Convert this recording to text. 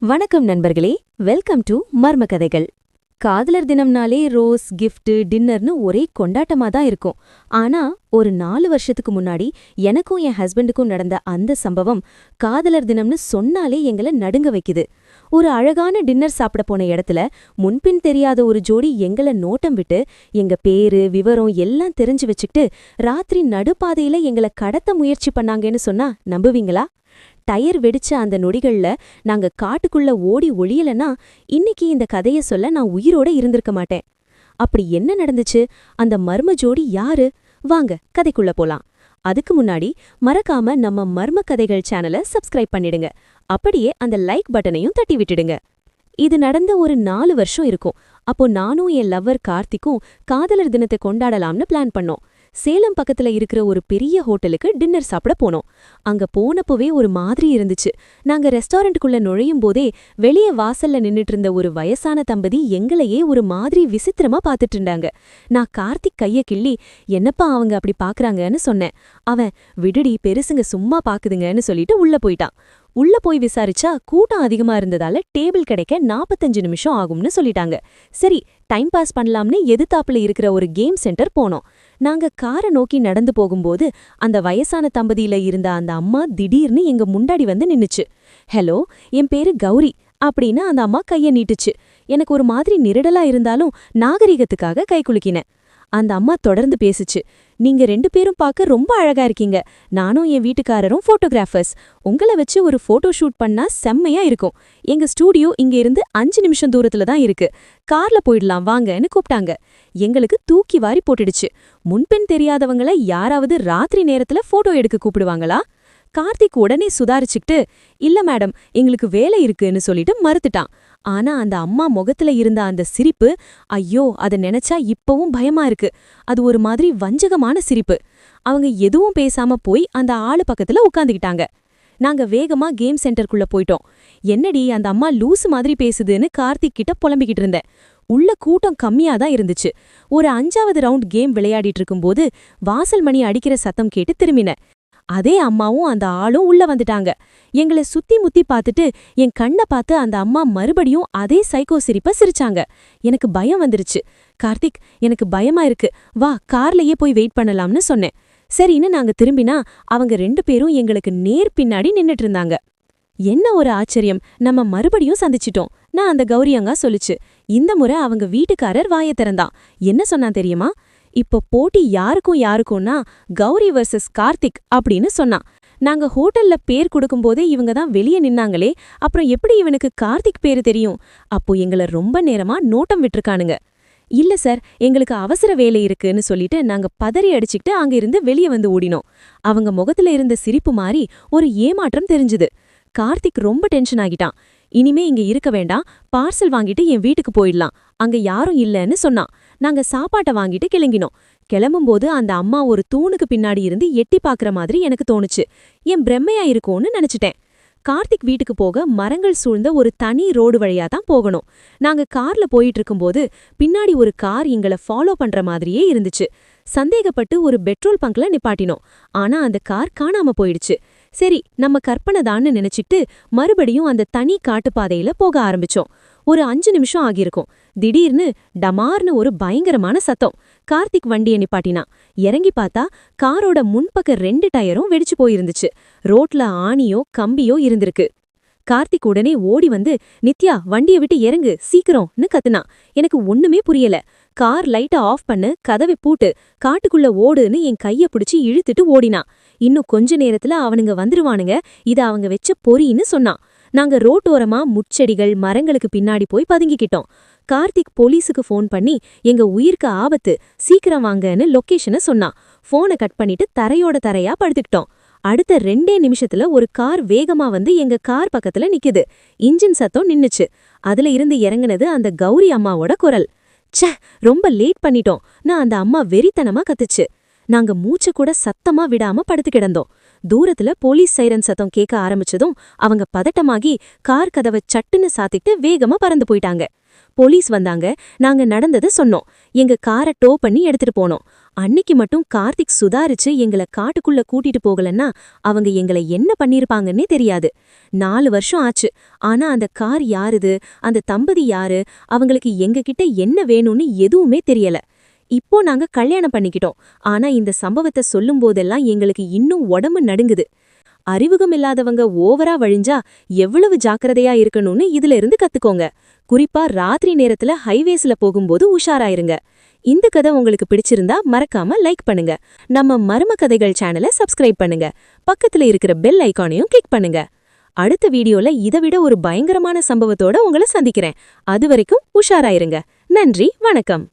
வணக்கம் நண்பர்களே, welcome to மர்ம கதைகள். காதலர் தினம்னாலே ரோஸ், கிஃப்ட், டின்னர்னு ஒரே கொண்டாட்டமா தான் இருக்கும். ஆனா ஒரு 4 வருஷத்துக்கு முன்னாடி எனக்கும் என் ஹஸ்பண்டுக்கும் நடந்த அந்த சம்பவம் காதலர் தினம்னு சொன்னாலே எங்களை நடுங்க வைக்குது. ஒரு அழகான டின்னர் சாப்பிட போன இடத்துல முன்பின் தெரியாத ஒரு ஜோடி எங்களை நோட்டம் விட்டு எங்க பேரு விவரம் எல்லாம் தெரிஞ்சு வச்சுக்கிட்டு ராத்திரி நடுப்பாதையில எங்களை கடத்த முயற்சி பண்ணாங்கன்னு சொன்னா நம்புவீங்களா? டயர் வெடிச்ச அந்த நொடிகள்ல நாங்க காட்டுக்குள்ள ஓடி ஒளியலன்னா இன்னைக்கு இந்த கதைய சொல்ல நான் உயிரோட இருந்திருக்க மாட்டேன். அப்படி என்ன நடந்துச்சு? அந்த மர்ம ஜோடி யாரு? வாங்க கதைக்குள்ள போலாம். அதுக்கு முன்னாடி மறக்காம நம்ம மர்ம கதைகள் சேனலை சப்ஸ்கிரைப் பண்ணிடுங்க. அப்படியே அந்த லைக் பட்டனையும் தட்டி விட்டுடுங்க. இது நடந்த ஒரு 4 வருஷம் இருக்கும். அப்போ நானும் என் லவ்வர் கார்த்திக்கும் காதலர் தினத்தை கொண்டாடலாம்னு பிளான் பண்ணோம். சேலம் பக்கத்துல இருக்கிற ஒரு பெரிய ஹோட்டலுக்கு டின்னர் சாப்பிட போனோம். அங்க போனப்பவே ஒரு மாதிரி இருந்துச்சு. நாங்க ரெஸ்டாரண்ட்டுக்குள்ள நுழையும் போதே வெளியே வாசல்ல நின்னுட்டு இருந்த ஒரு வயசான தம்பதி எங்களையே ஒரு மாதிரி விசித்திரமா பாத்துட்டு இருந்தாங்க. நான் கார்த்திக் கைய கிள்ளி, என்னப்பா அவங்க அப்படி பாக்குறாங்கன்னு சொன்னேன். அவன், விடுடி பெருசுங்க சும்மா பாக்குதுங்கன்னு சொல்லிட்டு உள்ள போயிட்டான். உள்ள போய் விசாரிச்சா கூட்டம் அதிகமா இருந்ததால டேபிள் கிடைக்க 45 நிமிஷம் ஆகும்னு சொல்லிட்டாங்க. சரி, டைம் பாஸ் பண்ணலாம்னு எதிர்த்தாப்புல இருக்கிற ஒரு கேம் சென்டர் போனோம். நாங்க காரை நோக்கி நடந்து போகும்போது அந்த வயசான தம்பதியில இருந்த அந்த அம்மா திடீர்னு எங்க முன்னாடி வந்து நின்னுச்சு. ஹலோ, என் பேரு கௌரி அப்படின்னு அந்த அம்மா கைய நீட்டுச்சு. எனக்கு ஒரு மாதிரி நிரடலா இருந்தாலும் நாகரிகத்துக்காக கை குலுக்கினேன். அந்த அம்மா தொடர்ந்து பேசுச்சு. நீங்க 2 பேரும் பார்க்க ரொம்ப அழகா இருக்கீங்க. நானும் என் வீட்டுக்காரரும் போட்டோகிராஃபர்ஸ். உங்களை வச்சு ஒரு போட்டோ ஷூட் பண்ணா செம்மையா இருக்கும். எங்க ஸ்டூடியோ இங்க இருந்து 5 நிமிஷம் தூரத்துல தான் இருக்கு. கார்ல போயிடலாம் வாங்கன்னு கூப்பிட்டாங்க. எங்களுக்கு தூக்கி வாரி போட்டுடுச்சு. முன்பின் தெரியாதவங்கள யாராவது ராத்திரி நேரத்துல போட்டோ எடுக்க கூப்பிடுவாங்களா? கார்த்திக் உடனே சுதாரிச்சுக்கிட்டு, இல்ல மேடம், எங்களுக்கு வேலை இருக்குன்னு சொல்லிட்டு மறுத்துட்டான். ஆனா அந்த அம்மா முகத்துல இருந்த அந்த சிரிப்பு, ஐயோ, அத நினைச்சா இப்பவும் பயமா இருக்கு. அது ஒரு மாதிரி வஞ்சகமான சிரிப்பு. அவங்க எதுவும் பேசாம போய் அந்த ஆளு பக்கத்துல உட்காந்துக்கிட்டாங்க. நாங்க வேகமா கேம் சென்டருக்குள்ள போயிட்டோம். என்னடி அந்த அம்மா லூசு மாதிரி பேசுதுன்னு கார்த்திக் கிட்ட புலம்பிக்கிட்டு இருந்தேன். உள்ள கூட்டம் கம்மியா தான் இருந்துச்சு. ஒரு 5வது ரவுண்ட் கேம் விளையாடிட்டு இருக்கும்போது வாசல் மணி அடிக்கிற சத்தம் கேட்டு திரும்பினேன். அதே அம்மாவும் அந்த ஆளும் உள்ள வந்துட்டாங்க. எங்களை சுத்தி முத்தி பார்த்துட்டு என் கண்ணை பார்த்து அந்த அம்மா மறுபடியும் அதே சைக்கோ சிரிப்ப சிரிச்சாங்க. எனக்கு பயம் வந்துருச்சு. கார்த்திக், எனக்கு பயமா இருக்கு, வா கார்லயே போய் வெயிட் பண்ணலாம்னு சொன்னேன். சரின்னு நாங்க திரும்பினா அவங்க 2 பேரும் எங்களுக்கு நேர் பின்னாடி நின்னுட்டு இருந்தாங்க. என்ன ஒரு ஆச்சரியம், நம்ம மறுபடியும் சந்திச்சிட்டோம். நான் அந்த கௌரியங்கா சொல்லுச்சு. இந்த முறை அவங்க வீட்டுக்காரர் வாய திறந்தான். என்ன சொன்னான் தெரியுமா? இப்போ போட்டி யாருக்கும்னா கௌரி வர்சஸ் கார்த்திக் அப்படின்னு சொன்னான். நாங்க ஹோட்டல்ல பேர் கொடுக்கும்போதே இவங்க தான் வெளியே நின்னாங்களே, அப்புறம் எப்படி இவனுக்கு கார்த்திக் பேரு தெரியும்? அப்போ எங்களை ரொம்ப நேரமா நோட்டம் விட்டுருக்கானுங்க. இல்ல சார், எங்களுக்கு அவசர வேலை இருக்குன்னு சொல்லிட்டு நாங்க பதறி அடிச்சுக்கிட்டு அங்க இருந்து வெளியே வந்து ஓடினோம். அவங்க முகத்துல இருந்த சிரிப்பு மாறி ஒரு ஏமாற்றம் தெரிஞ்சுது. கார்த்திக் ரொம்ப டென்ஷன் ஆகிட்டான். இனிமே இங்க இருக்க வேண்டாம், பார்சல் வாங்கிட்டு என் வீட்டுக்கு போயிடலாம், அங்க யாரும் இல்லன்னு சொன்னான். நாங்க சாப்பாட்டை வாங்கிட்டு கிளம்பினோம். கிளம்பும்போது அந்த அம்மா ஒரு தூணுக்கு பின்னாடி இருந்து எட்டி பாக்குற மாதிரி எனக்கு தோணுச்சு. என் பிரம்மையா இருக்கும்னு நினைச்சிட்டேன். கார்த்திக் வீட்டுக்கு போக மரங்கள் சூழ்ந்த ஒரு தனி ரோடு வழியா தான் போகணும். நாங்க கார்ல போயிட்டு இருக்கும்போது பின்னாடி ஒரு கார் எங்களை ஃபாலோ பண்ற மாதிரியே இருந்துச்சு. சந்தேகப்பட்டு ஒரு பெட்ரோல் பங்க்ல நிப்பாட்டினோம். ஆனா அந்த கார் காணாம போயிடுச்சு. சரி, நம்ம கற்பனை தான்னு நினைச்சிட்டு மறுபடியும் அந்த தனி காட்டுப்பாதையில போக ஆரம்பிச்சோம். ஒரு 5 நிமிஷம் ஆகியிருக்கும். திடீர்னு டமார்னு ஒரு பயங்கரமான சத்தம். கார்த்திக் வண்டியை நிப்பாட்டினான். இறங்கி பார்த்தா காரோட முன்பக்க 2 டயரும் வெடிச்சு போயிருந்துச்சு. ரோட்ல ஆணியோ கம்பியோ இருந்திருக்கு. கார்த்திக் உடனே ஓடி வந்து, நித்யா வண்டியை விட்டு இறங்கு சீக்கிரம்னு கத்துனான். எனக்கு ஒண்ணுமே புரியல. கார் லைட்டை ஆஃப் பண்ணு, கதவை பூட்டு, காட்டுக்குள்ள ஓடுன்னு என் கைய பிடிச்சி இழுத்துட்டு ஓடினான். இன்னும் கொஞ்ச நேரத்துல அவனுங்க வந்துருவானுங்க, இத அவங்க வெச்ச பொறின்னு சொன்னான். நாங்க ரோட்டோரமா முட்செடிகள் மரங்களுக்கு பின்னாடி போய் பதுங்கிக்கிட்டோம். கார்த்திக் போலீஸுக்கு ஃபோன் பண்ணி எங்க உயிருக்கு ஆபத்து, சீக்கிரம் வாங்கன்னு லொகேஷனை சொன்னான். ஃபோனை கட் பண்ணிட்டு தரையோட தரையா படுத்துக்கிட்டோம். அடுத்த 2 நிமிஷத்துல ஒரு கார் வேகமா வந்து எங்க கார் பக்கத்துல நிக்குது. இன்ஜின் சத்தம் நின்னுச்சு. அதுல இருந்து இறங்குனது அந்த கௌரி அம்மாவோட குரல். ச்சே, ரொம்ப லேட் பண்ணிட்டோம் நான் அந்த அம்மா வெறித்தனமா கத்துச்சு. நாங்க மூச்ச கூட சத்தமா விடாம படுத்து கிடந்தோம். தூரத்துல போலீஸ் சைரன் சத்தம் கேட்க ஆரம்பிச்சதும் அவங்க பதட்டமாகி கார் கதவை சட்டுன்னு சாத்திட்டு வேகமா பறந்து போயிட்டாங்க. போலீஸ் வந்தாங்க. நாங்க நடந்ததை சொன்னோம். எங்க காரை டோ பண்ணி எடுத்துட்டு போனோம். அன்னிக்கு மட்டும் கார்த்திக் சுதாரிச்சு எங்கள காட்டுக்குள்ள கூட்டிட்டு போகலன்னா அவங்க எங்களை என்ன பண்ணிருப்பாங்கன்னே தெரியாது. 4 வருஷம் ஆச்சு. ஆனா அந்த கார் யாருது, அந்த தம்பதி யாரு, அவங்களுக்கு எங்க கிட்ட என்ன வேணும்னு எதுவுமே தெரியல. இப்போ நாங்க கல்யாணம் பண்ணிக்கிட்டோம். ஆனா இந்த சம்பவத்தை சொல்லும் போதெல்லாம் எங்களுக்கு இன்னும் உடம்பு நடுங்குது. அறிமுகமில்லாதவங்க ஓவரா வழிஞ்சா எவ்வளவு ஜாக்கிரதையா இருக்கணும்னு இதுல இருந்து கத்துக்கோங்க. குறிப்பா ராத்திரி நேரத்துல ஹைவேஸ்ல போகும்போது உஷாராயிருங்க. இந்த கதை உங்களுக்கு பிடிச்சிருந்தா மறக்காம லைக் பண்ணுங்க. நம்ம மர்ம கதைகள் சேனலை சப்ஸ்கிரைப் பண்ணுங்க. பக்கத்துல இருக்கிற பெல் ஐகானையும் கிளிக் பண்ணுங்க. அடுத்த வீடியோல இதை விட ஒரு பயங்கரமான சம்பவத்தோட உங்களை சந்திக்கிறேன். அதுவரைக்கும் உஷாராயிருங்க. நன்றி, வணக்கம்.